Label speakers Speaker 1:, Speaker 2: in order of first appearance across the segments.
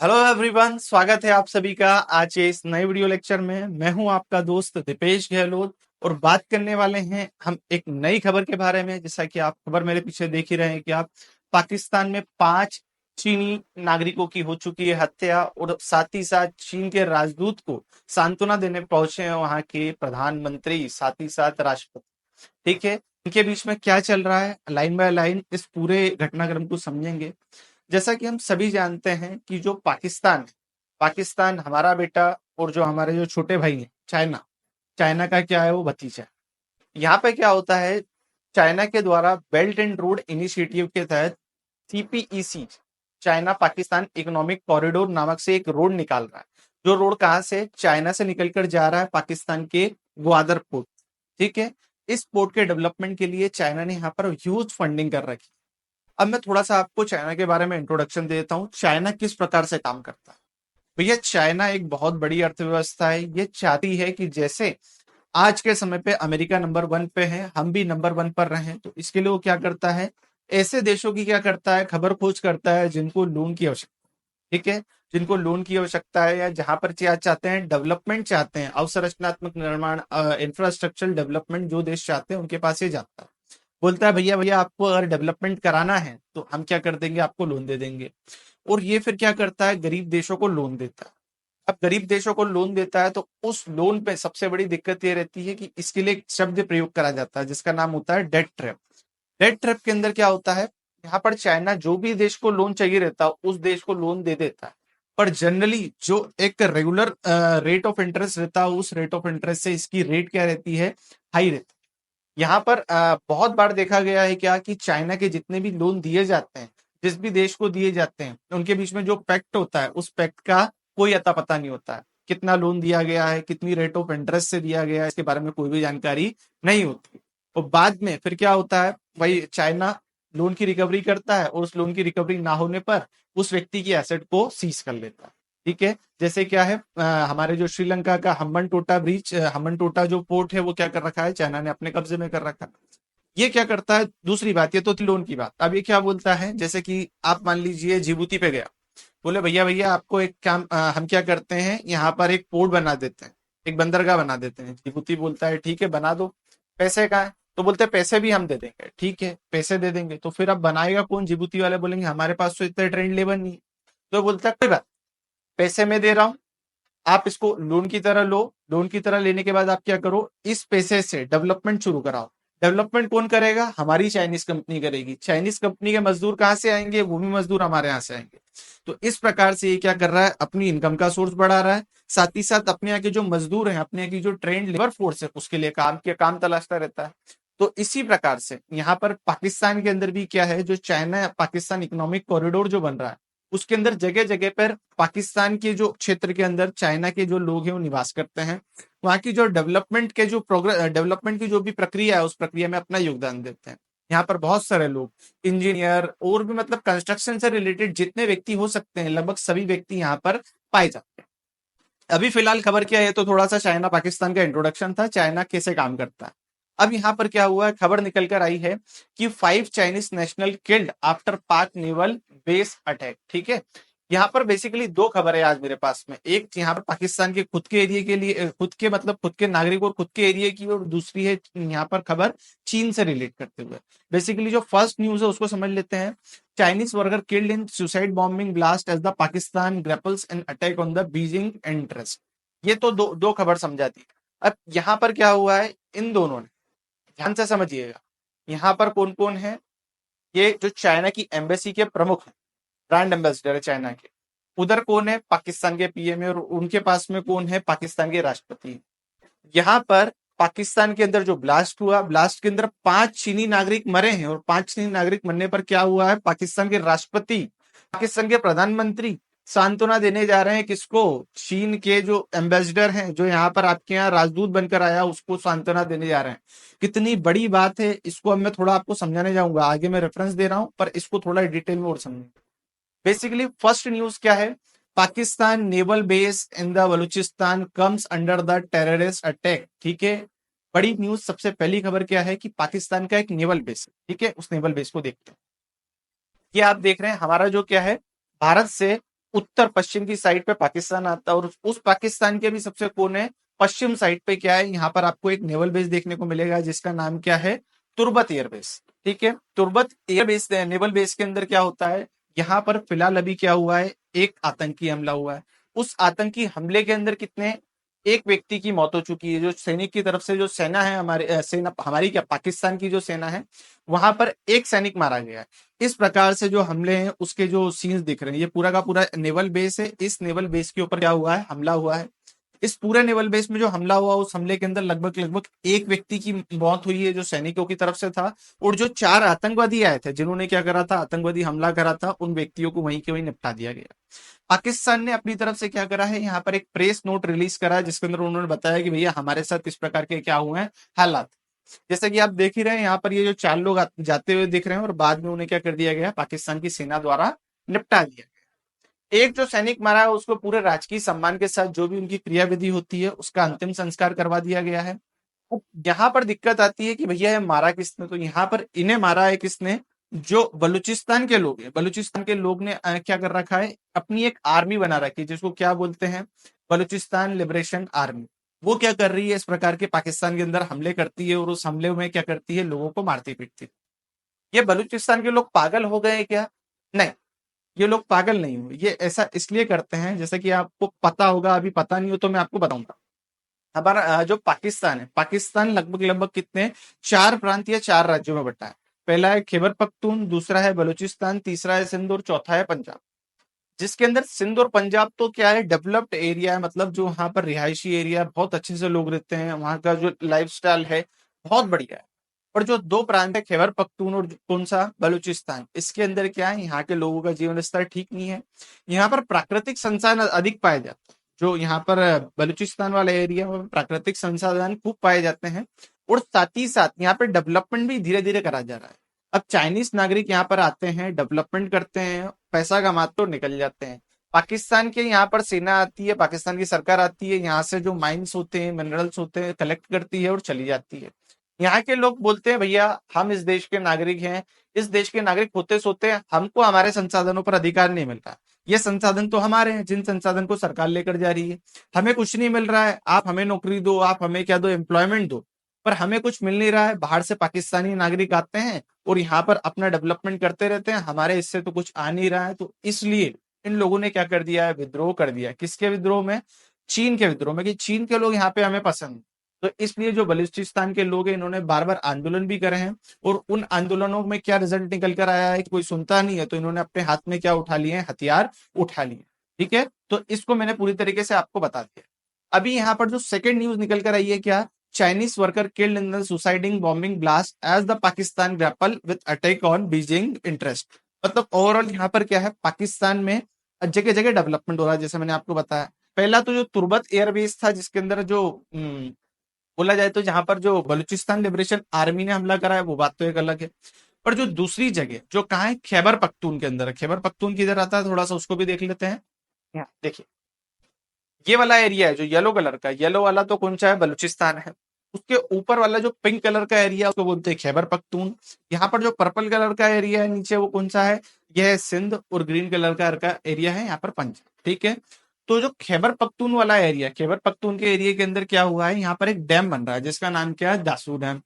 Speaker 1: Hello everyone, स्वागत है आप सभी का आज के इस नए वीडियो लेक्चर में। मैं हूं आपका दोस्त दीपेश गहलोत और बात करने वाले हैं हम एक नई खबर के बारे में। जैसा कि आप खबर मेरे पीछे देख ही रहे हैं कि आप पाकिस्तान में 5 चीनी नागरिकों की हो चुकी है हत्या और साथ ही साथ चीन के राजदूत को सांत्वना देने पहुंचे हैं वहां के प्रधानमंत्री, साथ ही साथ राष्ट्रपति। ठीक है, इनके बीच में क्या चल रहा है, लाइन बाय लाइन इस पूरे घटनाक्रम को समझेंगे। जैसा कि हम सभी जानते हैं कि जो पाकिस्तान है, पाकिस्तान हमारा बेटा और जो हमारे जो छोटे भाई हैं चाइना, चाइना का क्या है, वो भतीजा है। यहाँ पे क्या होता है, चाइना के द्वारा बेल्ट एंड रोड इनिशिएटिव के तहत CPEC, China Pakistan economic corridor नामक से एक रोड निकाल रहा है। जो रोड कहाँ से, चाइना से निकलकर जा रहा है पाकिस्तान के ग्वादर पोर्ट। ठीक है, इस पोर्ट के डेवलपमेंट के लिए चाइना ने यहाँ पर ह्यूज फंडिंग कर रखी। अब मैं थोड़ा सा आपको चाइना के बारे में इंट्रोडक्शन देता हूँ, चाइना किस प्रकार से काम करता है। भैया, चाइना एक बहुत बड़ी अर्थव्यवस्था है। ये चाहती है कि जैसे आज के समय पे अमेरिका नंबर 1 पे है, हम भी नंबर 1 पर रहे। तो इसके लिए वो क्या करता है, ऐसे देशों की क्या करता है, खबर खोज करता है जिनको लोन की आवश्यकता। ठीक है, जिनको लोन की आवश्यकता है या जहां पर क्या चाहते हैं, डेवलपमेंट चाहते हैं, अवसंरचनात्मक निर्माण, इंफ्रास्ट्रक्चर डेवलपमेंट जो देश चाहते हैं उनके पास ये जाता है। बोलता है भैया भैया आपको अगर डेवलपमेंट कराना है तो हम क्या कर देंगे, आपको लोन दे देंगे। और ये फिर क्या करता है, गरीब देशों को लोन देता है। अब गरीब देशों को लोन देता है तो उस लोन पे सबसे बड़ी दिक्कत ये रहती है कि इसके लिए एक शब्द प्रयोग करा जाता है जिसका नाम होता है डेट ट्रैप। डेट ट्रैप के अंदर क्या होता है, यहाँ पर चाइना जो भी देश को लोन चाहिए रहता है उस देश को लोन दे देता है। पर जनरली जो एक रेगुलर रेट ऑफ इंटरेस्ट रहता है, उस रेट ऑफ इंटरेस्ट से इसकी रेट क्या रहती है, हाई रहती है। यहाँ पर बहुत बार देखा गया है क्या कि चाइना के जितने भी लोन दिए जाते हैं, जिस भी देश को दिए जाते हैं, उनके बीच में जो पैक्ट होता है उस पैक्ट का कोई अता पता नहीं होता है। कितना लोन दिया गया है, कितनी रेट ऑफ इंटरेस्ट से दिया गया है, इसके बारे में कोई भी जानकारी नहीं होती। और बाद में फिर क्या होता है, भाई चाइना लोन की रिकवरी करता है और उस लोन की रिकवरी ना होने पर उस व्यक्ति की एसेट को सीज कर लेता है। ठीक है, जैसे क्या है, हमारे जो श्रीलंका का हम्बन टोटा ब्रिज, हम्बन टोटा जो पोर्ट है वो क्या कर रखा है, चाइना ने अपने कब्जे में कर रखा है। ये क्या करता है, दूसरी बात, ये तो थी लोन की बात। अब ये क्या बोलता है, जैसे कि आप मान लीजिए जिबूती पे गया, बोले भैया भैया आपको एक काम, हम क्या करते हैं, यहाँ पर एक पोर्ट बना देते हैं, एक बंदरगाह बना देते हैं। जिबूती बोलता है ठीक है बना दो, पैसे कहाँ है, तो बोलते हैं पैसे भी हम दे देंगे। ठीक है, पैसे दे देंगे, तो फिर अब बनाएगा कौन, जिबूती वाले बोलेंगे हमारे पास तो इतना ट्रेंड लेबर नहीं है। तो बोलता है कोई बात, पैसे मैं दे रहा हूँ, आप इसको लोन की तरह लो। लोन की तरह लेने के बाद आप क्या करो, इस पैसे से डेवलपमेंट शुरू कराओ। डेवलपमेंट कौन करेगा, हमारी चाइनीज कंपनी करेगी। चाइनीज कंपनी के मजदूर कहाँ से आएंगे, वो भी मजदूर हमारे यहाँ से आएंगे। तो इस प्रकार से ये क्या कर रहा है, अपनी इनकम का सोर्स बढ़ा रहा है, साथ ही साथ अपने यहाँ के जो मजदूर हैं, अपने यहाँ की जो ट्रेंड लेबर फोर्स है, उसके लिए काम तलाशता रहता है। तो इसी प्रकार से यहाँ पर पाकिस्तान के अंदर भी क्या है, जो चाइना पाकिस्तान इकोनॉमिक कॉरिडोर जो बन रहा है, उसके अंदर जगह जगह पर पाकिस्तान के जो क्षेत्र के अंदर चाइना के जो लोग हैं वो निवास करते हैं। वहाँ की जो डेवलपमेंट के जो प्रोग्रेस, डेवलपमेंट की जो भी प्रक्रिया है उस प्रक्रिया में अपना योगदान देते हैं। यहाँ पर बहुत सारे लोग, इंजीनियर और भी मतलब कंस्ट्रक्शन से रिलेटेड जितने व्यक्ति हो सकते हैं, लगभग सभी व्यक्ति यहाँ पर पाए जाते हैं। अभी फिलहाल खबर क्या है, तो थोड़ा सा चाइना पाकिस्तान का इंट्रोडक्शन था, चाइना कैसे काम करता है। अब यहाँ पर क्या हुआ है, खबर निकल कर आई है कि 5 चाइनीज नेशनल किल्ड आफ्टर पाक नेवल बेस अटैक। ठीक है, यहाँ पर बेसिकली दो खबर है आज मेरे पास में। एक यहाँ पर पाकिस्तान के खुद के एरिया के लिए, खुद के मतलब खुद के नागरिक और खुद के एरिया की, और दूसरी है यहाँ पर खबर चीन से रिलेट करते हुए। बेसिकली जो फर्स्ट न्यूज है उसको समझ लेते हैं। Chinese worker killed in suicide bombing blast as the Pakistan grapples an attack on the Beijing interest. ये तो दो खबर समझाती। अब यहाँ पर क्या हुआ है, इन दोनों ने, ध्यान से समझिएगा, यहाँ पर कौन कौन है, ये जो चाइना की एम्बेसी के प्रमुख हैं, ब्रांड एम्बेसडर है चाइना के। उधर कौन है, पाकिस्तान के पीएम है, और उनके पास में कौन है, पाकिस्तान के राष्ट्रपति। यहाँ पर पाकिस्तान के अंदर जो ब्लास्ट हुआ, ब्लास्ट के अंदर 5 चीनी नागरिक मरे हैं, और 5 चीनी नागरिक मरने पर क्या हुआ है, पाकिस्तान के राष्ट्रपति, पाकिस्तान के प्रधानमंत्री सांत्वना देने जा रहे हैं। किसको, चीन के जो एम्बेसडर हैं, जो यहाँ पर आपके यहाँ राजदूत बनकर आया, उसको सांत्वना देने जा रहे हैं। कितनी बड़ी बात है, इसको अब मैं थोड़ा आपको समझाने जाऊंगा। आगे मैं रेफरेंस दे रहा हूं, पर इसको थोड़ा डिटेल में और समझें। बेसिकली फर्स्ट न्यूज क्या है, Pakistan naval base in the Balochistan comes under the terrorist attack. ठीक है, बड़ी न्यूज, सबसे पहली खबर क्या है कि पाकिस्तान का एक नेवल बेस है। ठीक है, उस नेवल बेस को देखते हैं। ये आप देख रहे हैं हमारा जो क्या है, भारत से उत्तर पश्चिम की साइड पे पाकिस्तान आता है, और उस पाकिस्तान के भी सबसे कोने पश्चिम साइड पे क्या है, यहाँ पर आपको एक नेवल बेस देखने को मिलेगा जिसका नाम क्या है, तुर्बत एयरबेस। ठीक है, तुर्बत एयरबेस नेवल बेस के अंदर क्या होता है, यहाँ पर फिलहाल अभी क्या हुआ है, एक आतंकी हमला हुआ है। उस आतंकी हमले के अंदर कितने, एक व्यक्ति की मौत हो चुकी है। जो सैनिक की तरफ से जो सेना है हमारे सेना हमारी क्या पाकिस्तान की जो सेना है, वहां पर एक सैनिक मारा गया है। इस प्रकार से जो हमले हैं उसके जो सीन्स दिख रहे हैं, ये पूरा का पूरा नेवल बेस है। इस नेवल बेस के ऊपर क्या हुआ है, हमला हुआ है। इस पूरे नेवल बेस में जो हमला हुआ, उस हमले के अंदर लगभग लगभग एक व्यक्ति की मौत हुई है जो सैनिकों की तरफ से था, और जो 4 आतंकवादी आए थे जिन्होंने क्या करा था, आतंकवादी हमला करा था, उन व्यक्तियों को वहीं के वहीं निपटा दिया गया। पाकिस्तान ने अपनी तरफ से क्या करा है, यहाँ पर एक प्रेस नोट रिलीज करा है जिसके अंदर उन्होंने बताया कि भैया हमारे साथ इस प्रकार के क्या हुए हैं हालात। जैसे कि आप देख ही रहे हैं यहाँ पर ये जो 4 लोग जाते हुए दिख रहे हैं, और बाद में उन्हें क्या कर दिया गया, पाकिस्तान की सेना द्वारा निपटा दिया गया। एक जो सैनिक मारा है उसको पूरे राजकीय सम्मान के साथ जो भी उनकी क्रियाविधि होती है उसका अंतिम संस्कार करवा दिया गया है। अब यहाँ पर दिक्कत आती है कि भैया ये मारा किसने, तो यहाँ पर इन्हें मारा है किसने, जो बलूचिस्तान के लोग हैं। बलूचिस्तान के लोग ने क्या कर रखा है, अपनी एक आर्मी बना रखी है जिसको क्या बोलते हैं, बलूचिस्तान लिबरेशन आर्मी। वो क्या कर रही है, इस प्रकार के पाकिस्तान के अंदर हमले करती है, और उस हमले में क्या करती है, लोगों को मारती पीटती है। ये बलूचिस्तान के लोग पागल हो गए क्या, नहीं, ये लोग पागल नहीं हुए। ये ऐसा इसलिए करते हैं, जैसा कि आपको पता होगा, अभी पता नहीं हो तो मैं आपको बताऊंगा। हमारा जो पाकिस्तान है, पाकिस्तान लगभग लगभग कितने 4 प्रांत या 4 राज्यों में बटा है। पहला है खैबर पख्तून, दूसरा है बलूचिस्तान, तीसरा है सिंध और चौथा है पंजाब। जिसके अंदर सिंध और पंजाब तो क्या है, डेवलप्ड एरिया है, मतलब जो वहां पर रिहायशी एरिया, बहुत अच्छे से लोग रहते हैं, वहां का जो लाइफस्टाइल है बहुत बढ़िया है। और जो 2 प्रांत है खैबर पख्तून और कौन सा, बलूचिस्तान, इसके अंदर क्या है, यहाँ के लोगों का जीवन स्तर ठीक नहीं है। यहाँ पर प्राकृतिक संसाधन अधिक पाए जाते हैं। जो यहाँ पर बलूचिस्तान वाला एरिया में प्राकृतिक संसाधन खूब पाए जाते हैं, और साथ ही साथ यहाँ पे डेवलपमेंट भी धीरे धीरे करा जा रहा है। अब चाइनीज नागरिक यहाँ पर आते हैं, डेवलपमेंट करते हैं, पैसा कमाते और निकल जाते हैं। पाकिस्तान के यहाँ पर सेना आती है, पाकिस्तान की सरकार आती है, यहाँ से जो माइंस होते हैं, मिनरल्स होते हैं, कलेक्ट करती है और चली जाती है। यहाँ के लोग बोलते हैं भैया हम इस देश के नागरिक हैं, इस देश के नागरिक होते सोते हमको हमारे संसाधनों पर अधिकार नहीं मिल रहा। ये संसाधन तो हमारे हैं, जिन संसाधन को सरकार लेकर जा रही है, हमें कुछ नहीं मिल रहा है। आप हमें नौकरी दो, आप हमें क्या दो, एम्प्लॉयमेंट दो, पर हमें कुछ मिल नहीं रहा है। बाहर से पाकिस्तानी नागरिक आते हैं और यहाँ पर अपना डेवलपमेंट करते रहते हैं, हमारे इससे तो कुछ आ नहीं रहा है। तो इसलिए इन लोगों ने क्या कर दिया है, विद्रोह कर दिया। किसके विद्रोह में, चीन के विद्रोह में, कि चीन के लोग यहाँ पे हमें पसंद है। तो इसलिए जो बलूचिस्तान के लोग हैं इन्होंने बार बार आंदोलन भी करे हैं, और उन आंदोलनों में क्या रिजल्ट निकल कर आया है कि कोई सुनता नहीं है, तो इन्होंने अपने हाथ में क्या उठा लिए हैं, हथियार उठा लिए। ठीक है, तो इसको मैंने पूरी तरीके से आपको बता दिया। अभी यहाँ पर जो सेकंड न्यूज निकल कर आई है, क्या, Chinese worker killed in the suiciding bombing blast as the Pakistan grapple with attack on Beijing interest. मतलब ओवरऑल यहाँ पर क्या है, पाकिस्तान में जगह जगह डेवलपमेंट हो रहा है, जैसे मैंने आपको बताया। पहला तो जो तुर्बत एयरबेस था जिसके अंदर जो बोला जाए तो जहां पर जो बलूचिस्तान लिबरेशन आर्मी ने हमला करा है, वो बात तो एक अलग है। पर जो दूसरी जगह जो कहाँ है, खैबर पख्तून के अंदर है। खैबर पख्तून किधर आता है, थोड़ा सा उसको भी देख लेते हैं। यहाँ देखिए, ये वाला एरिया है जो येलो कलर का, येलो वाला तो कौन सा है, बलूचिस्तान है। उसके ऊपर वाला जो पिंक कलर का एरिया उसको बोलते हैं खैबर पख्तून। यहाँ पर जो पर्पल कलर का एरिया है नीचे, वो कौन सा है, यह है सिंध। और ग्रीन कलर का एरिया है यहाँ पर पंजाब। ठीक है, तो जो खैबर पख्तून वाला एरिया, खैबर पख्तून के एरिया के अंदर क्या हुआ है, यहाँ पर एक डैम बन रहा है जिसका नाम क्या है, दासू डैम।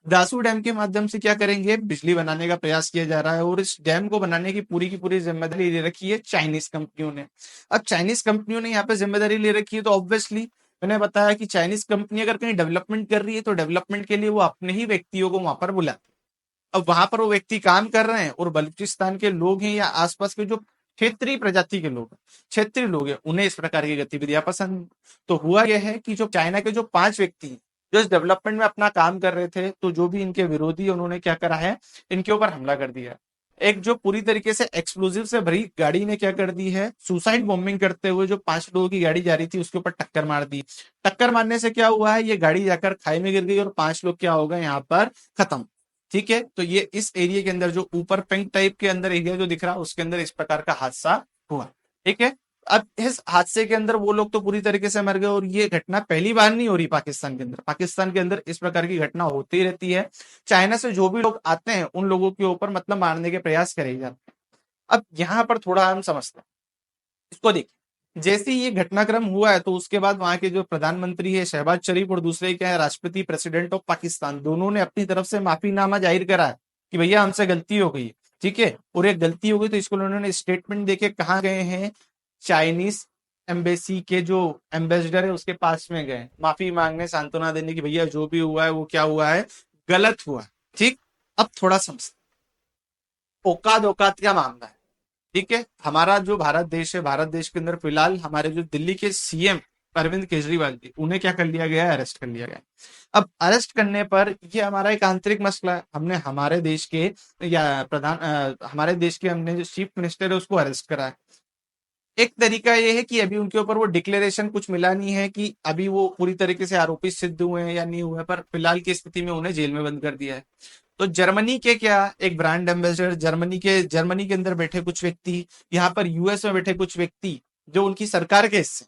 Speaker 1: दासू डैम के माध्यम से क्या करेंगे, बिजली बनाने का प्रयास किया जा रहा है, और इस डैम को बनाने की पूरी जिम्मेदारी ले रखी है चाइनीज कंपनियों ने। अब चाइनीज कंपनियों ने यहाँ पे जिम्मेदारी ले रखी है, तो ऑब्वियसली मैंने बताया कि चाइनीज कंपनी अगर कहीं डेवलपमेंट कर रही है तो डेवलपमेंट के लिए वो अपने ही व्यक्तियों को वहां पर बुलाती है। अब वहां पर वो व्यक्ति काम कर रहे हैं, और बलूचिस्तान के लोग हैं या आसपास के जो क्षेत्रीय प्रजाति के लोग, क्षेत्रीय लोग हैं, उन्हें इस प्रकार की गतिविधियां पसंद। तो हुआ यह है कि जो चाइना के जो 5 व्यक्ति हैं, जो इस डेवलपमेंट में अपना काम कर रहे थे, तो जो भी इनके विरोधी उन्होंने क्या करा है, इनके ऊपर हमला कर दिया। एक जो पूरी तरीके से एक्सप्लोजिव से भरी गाड़ी ने क्या कर दी है, सुसाइड बॉम्बिंग करते हुए जो 5 लोगों की गाड़ी जा रही थी उसके ऊपर टक्कर मार दी। टक्कर मारने से क्या हुआ है, ये गाड़ी जाकर खाई में गिर गई और 5 लोग क्या हो गए यहाँ पर खत्म। ठीक है, तो ये इस एरिया के अंदर जो ऊपर पिंक टाइप के अंदर एरिया जो दिख रहा है उसके अंदर इस प्रकार का हादसा हुआ। ठीक है, अब इस हादसे के अंदर वो लोग तो पूरी तरीके से मर गए, और ये घटना पहली बार नहीं हो रही पाकिस्तान के अंदर। पाकिस्तान के अंदर इस प्रकार की घटना होती रहती है। चाइना से जो भी लोग आते हैं उन लोगों के ऊपर मतलब मारने के प्रयास करे जाते हैं। अब यहाँ पर थोड़ा हम समझते हैं, इसको देखिए, जैसे ही ये घटनाक्रम हुआ है तो उसके बाद वहां के जो प्रधानमंत्री है शहबाज शरीफ और दूसरे क्या है राष्ट्रपति प्रेसिडेंट ऑफ पाकिस्तान, दोनों ने अपनी तरफ से माफीनामा जाहिर करा है कि भैया हमसे गलती हो गई। ठीक है, और ये गलती हो गई तो इसको उन्होंने स्टेटमेंट देके कहाँ गए हैं, चाइनीज एम्बेसी के जो एम्बेसडर है उसके पास में गए माफी मांगने, सांत्वना देने की भैया जो भी हुआ है वो क्या हुआ है, गलत हुआ है। ठीक, अब थोड़ा समझ, औकात औकात का मामला है। ठीक है, हमारा जो भारत देश है, भारत देश के अंदर फिलहाल हमारे जो दिल्ली के सीएम अरविंद केजरीवाल जी, उन्हें क्या कर लिया गया है, अरेस्ट कर लिया गया है। अब अरेस्ट करने पर ये हमारा एक आंतरिक मसला है, हमने हमारे देश के या हमारे देश के हमने जो चीफ मिनिस्टर है उसको अरेस्ट करा है। एक तरीका ये है कि अभी उनके ऊपर वो डिक्लेरेशन कुछ मिला नहीं है कि अभी वो पूरी तरीके से आरोपी सिद्ध हुए हैं या नहीं हुए, पर फिलहाल की स्थिति में उन्हें जेल में बंद कर दिया है। तो जर्मनी के क्या एक ब्रांड एम्बेसडर, जर्मनी के अंदर बैठे कुछ व्यक्ति, यहाँ पर यूएस में बैठे कुछ व्यक्ति जो उनकी सरकार के हिस्से,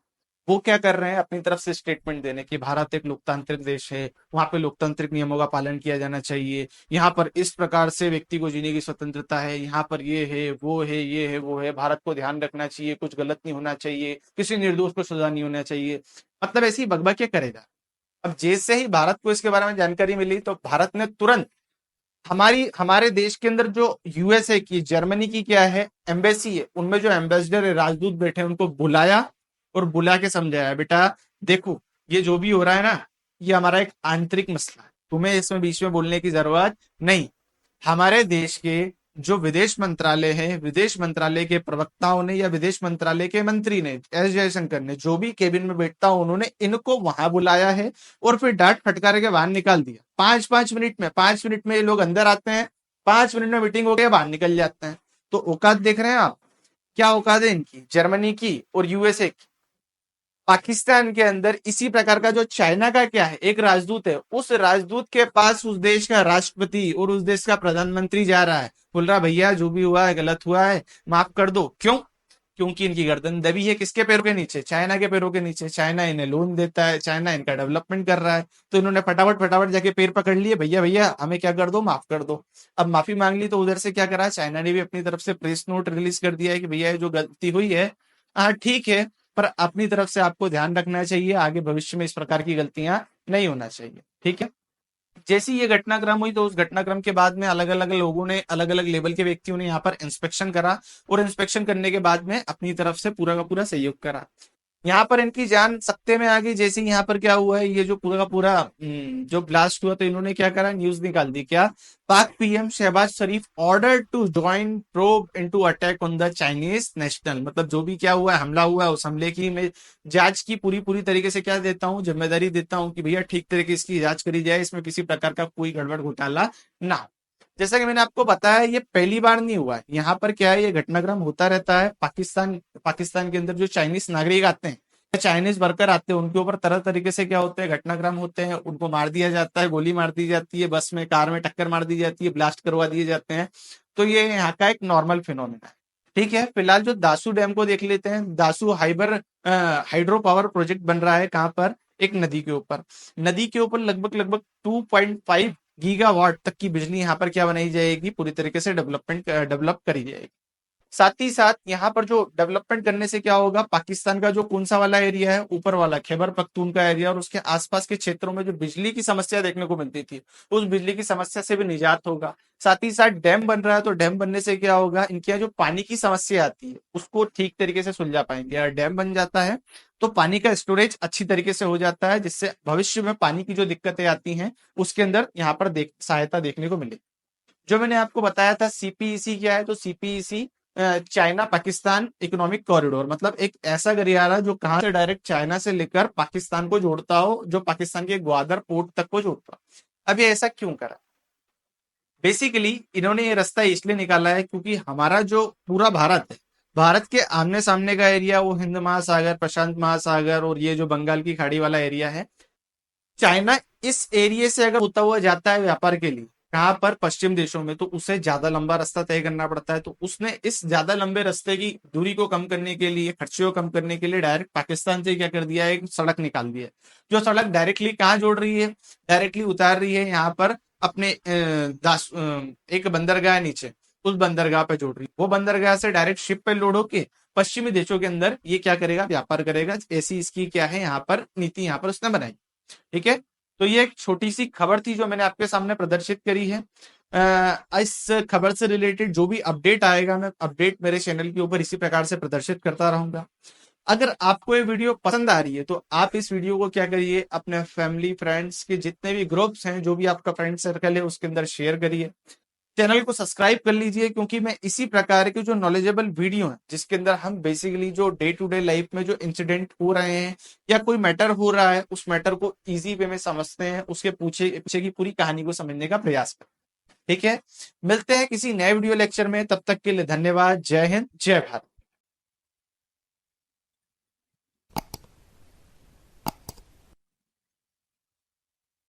Speaker 1: वो क्या कर रहे हैं अपनी तरफ से स्टेटमेंट देने कि भारत एक लोकतांत्रिक देश है, वहां पे लोकतांत्रिक नियमों का पालन किया जाना चाहिए, यहाँ पर इस प्रकार से व्यक्ति को जीने की स्वतंत्रता है, यहाँ पर ये है वो है ये है वो है, भारत को ध्यान रखना चाहिए, कुछ गलत नहीं होना चाहिए, किसी निर्दोष को सजा नहीं होना चाहिए, मतलब ऐसी बकबक करेगा। अब जैसे ही भारत को इसके बारे में जानकारी मिली तो भारत ने तुरंत हमारे देश के अंदर जो यूएसए की, जर्मनी की क्या है एम्बेसी है, उनमें जो एम्बेसडर है, राजदूत बैठे हैं, उनको बुलाया और बुला के समझाया, बेटा देखो ये जो भी हो रहा है ना, ये हमारा एक आंतरिक मसला है, तुम्हें इसमें बीच में बोलने की जरूरत नहीं। हमारे देश के जो विदेश मंत्रालय है, विदेश मंत्रालय के प्रवक्ताओं ने या विदेश मंत्रालय के मंत्री ने, एस जयशंकर ने, जो भी केबिन में बैठता हो, उन्होंने इनको वहां बुलाया है और फिर डांट फटकार के बाहर निकाल दिया। 5-5 मिनट में, 5 मिनट में ये लोग अंदर आते हैं, 5 मिनट में मीटिंग हो गया, बाहर निकल जाते हैं। तो औकात देख रहे हैं आप, क्या औकात है इनकी, जर्मनी की और यूएसए की। पाकिस्तान के अंदर इसी प्रकार का जो चाइना का क्या है एक राजदूत है, उस राजदूत के पास उस देश का राष्ट्रपति और उस देश का प्रधानमंत्री जा रहा है, बोल रहा भैया जो भी हुआ है गलत हुआ है, माफ कर दो। क्यों? क्योंकि इनकी गर्दन दबी है किसके पैरों के नीचे, चाइना के पैरों के नीचे। चाइना इन्हें लोन देता है, चाइना इनका डेवलपमेंट कर रहा है, तो इन्होंने फटाफट फटाफट जाके पैर पकड़ लिए, भैया भैया हमें क्या कर दो, माफ कर दो। अब माफी मांग ली तो उधर से क्या करा, चाइना ने भी अपनी तरफ से प्रेस नोट रिलीज कर दिया है कि भैया जो गलती हुई है, हाँ ठीक है, पर अपनी तरफ से आपको ध्यान रखना चाहिए, आगे भविष्य में इस प्रकार की गलतियां नहीं होना चाहिए। ठीक है, जैसी ये घटनाक्रम हुई तो उस घटनाक्रम के बाद में अलग अलग लोगों ने, अलग अलग लेवल के व्यक्तियों ने यहाँ पर इंस्पेक्शन करा और इंस्पेक्शन करने के बाद में अपनी तरफ से पूरा का पूरा सहयोग करा। यहाँ पर इनकी जान सकते में आ गई। जैसे यहाँ पर क्या हुआ है, ये जो पूरा का पूरा जो ब्लास्ट हुआ तो इन्होंने क्या करा, न्यूज निकाल दी क्या, Pak PM Shahbaz Sharif order to join probe into attack on the Chinese national, मतलब जो भी क्या हुआ है, हमला हुआ है, उस हमले की मैं जांच की पूरी पूरी तरीके से क्या देता हूँ, जिम्मेदारी देता हूँ कि भैया ठीक तरीके से इसकी जांच करी जाए, इसमें किसी प्रकार का कोई गड़बड़ घोटाला ना हो। जैसा कि मैंने आपको बताया ये पहली बार नहीं हुआ है, यहाँ पर क्या है ये घटनाक्रम होता रहता है। पाकिस्तान के अंदर जो चाइनीज नागरिक आते हैं, चाइनीज वर्कर आते हैं, उनके ऊपर तरह तरीके से क्या होते हैं घटनाक्रम होते हैं, उनको मार दिया जाता है, गोली मार दी जाती है, बस में कार में टक्कर मार दी जाती है, ब्लास्ट करवा दिए जाते हैं। तो ये यहाँ का एक नॉर्मल फिनोमिना है। ठीक है, फिलहाल जो दासू डैम को देख लेते हैं। दासू हाइड्रो पावर प्रोजेक्ट बन रहा है, कहाँ पर, एक नदी के ऊपर। नदी के ऊपर लगभग लगभग 2.5 गीगावाट तक की बिजली यहाँ पर क्या बनाई जाएगी, पूरी तरीके से डेवलप करी जाएगी। साथ ही साथ यहाँ पर जो डेवलपमेंट करने से क्या होगा, पाकिस्तान का जो कौन सा वाला एरिया है, ऊपर वाला खैबर पख्तूनख्वा एरिया और उसके आसपास के क्षेत्रों में जो बिजली की समस्या देखने को मिलती थी, उस बिजली की समस्या से भी निजात होगा। साथ ही साथ डैम बन रहा है, तो डैम बनने से क्या होगा, इनके यहाँ जो पानी की समस्या आती है उसको ठीक तरीके से सुलझा पाएंगे। अगर डैम बन जाता है तो पानी का स्टोरेज अच्छी तरीके से हो जाता है, जिससे भविष्य में पानी की जो दिक्कतें आती हैं उसके अंदर यहाँ पर सहायता देखने को मिलेगी। जो मैंने आपको बताया था सीपीईसी क्या है, तो CPEC China Pakistan economic corridor, मतलब एक ऐसा गलियारा जो कहां से डायरेक्ट चाइना से लेकर पाकिस्तान को जोड़ता हो, जो पाकिस्तान के ग्वादर पोर्ट तक को जोड़ता हो। अब ये ऐसा क्यों करा, बेसिकली इन्होंने ये रास्ता इसलिए निकाला है क्योंकि हमारा जो पूरा भारत है, भारत के आमने सामने का एरिया वो हिंद महासागर, प्रशांत महासागर और ये जो बंगाल की खाड़ी वाला एरिया है। चाइना इस एरिया से अगर होता हुआ जाता है व्यापार के लिए, कहां पर, पश्चिम देशों में, तो उसे ज्यादा लंबा रास्ता तय करना पड़ता है। तो उसने इस ज्यादा लंबे रास्ते की दूरी को कम करने के लिए, खर्चे को कम करने के लिए डायरेक्ट पाकिस्तान से क्या कर दिया है, एक सड़क निकाल दी है। जो सड़क डायरेक्टली कहाँ जोड़ रही है, डायरेक्टली उतार रही है यहाँ पर अपने एक बंदरगाह नीचे, उस बंदरगाह पे जोड़ रही है। वो बंदरगाह से डायरेक्ट शिप पे लोड होके पश्चिमी देशों के अंदर ये क्या करेगा, व्यापार करेगा। ऐसी इसकी क्या है यहाँ पर नीति, यहाँ पर उसने बनाई। ठीक है, तो ये एक छोटी सी खबर थी जो मैंने आपके सामने प्रदर्शित करी है। इस खबर से रिलेटेड जो भी अपडेट आएगा, मैं अपडेट मेरे चैनल के ऊपर इसी प्रकार से प्रदर्शित करता रहूंगा। अगर आपको ये वीडियो पसंद आ रही है तो आप इस वीडियो को क्या करिए, अपने फैमिली फ्रेंड्स के जितने भी ग्रुप्स हैं, जो भी आपका फ्रेंड सर्कल है, उसके अंदर शेयर करिए। चैनल को सब्सक्राइब कर लीजिए, क्योंकि मैं इसी प्रकार के जो नॉलेजेबल वीडियो हैं, जिसके अंदर हम बेसिकली जो डे टू डे लाइफ में जो इंसिडेंट हो रहे हैं या कोई मैटर हो रहा है, उस मैटर को इजी वे में समझते हैं, उसके पीछे की पूरी कहानी को समझने का प्रयास करते हैं। ठीक है, मिलते हैं किसी नए वीडियो लेक्चर में, तब तक के लिए धन्यवाद। जय हिंद, जय भारत।